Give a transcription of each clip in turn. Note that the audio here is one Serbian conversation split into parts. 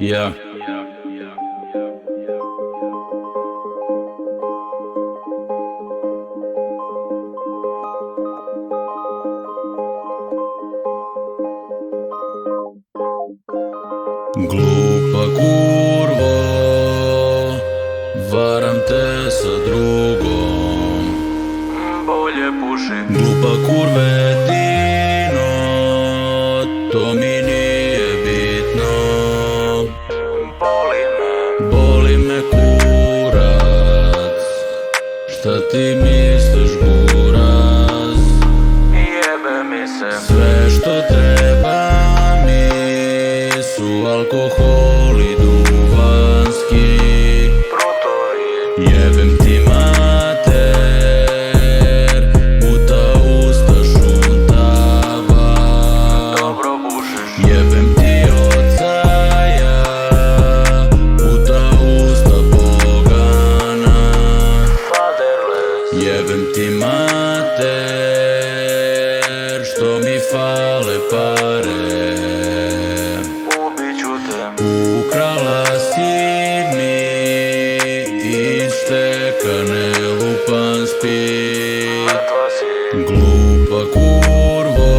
Ja. Glupa kurvo, varam te sa drugom. Bolje puši. Glupa kurvetino, to mi nije bitno. Boli me kurac, šta ti misliš buraz? Jebe mi se. Sve što treba mi su alkohol i duvanski. Protori. Jebem ti mater, u ta usta šuntava. Dobro bušiš. Jebem ti oca ja, u ta usta pogana. Faderless. Jebem ti mater, što mi fale pare. Ubiću te. Ukrala si mi iz stekane lupan spit. Mrtva si. Glupa kurvo,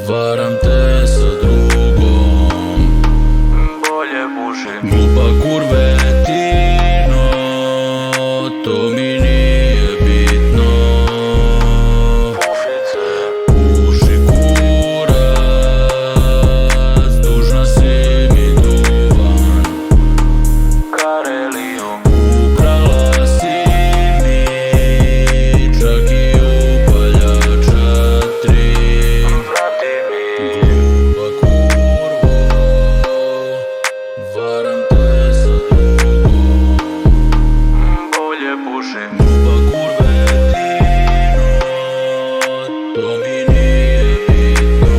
varam te sa drugom. Bolje puši. Glupa kurvetino, to mi nije bitno. Pušice. Puši kurac, dužna si mi duvan. Kareliju. Ukrala si mi čak i upaljača 3. Vrati mi. Glupa kurvo, varam te sa drugom. Bolje puši. Glupa kurvetino, to mi nije bitno.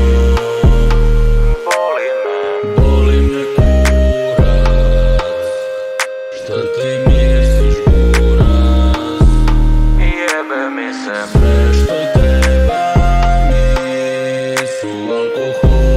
Boli me. Boli me kurac, šta ti misliš buraz? Jebe mi se. Sve što treba mi su alkohol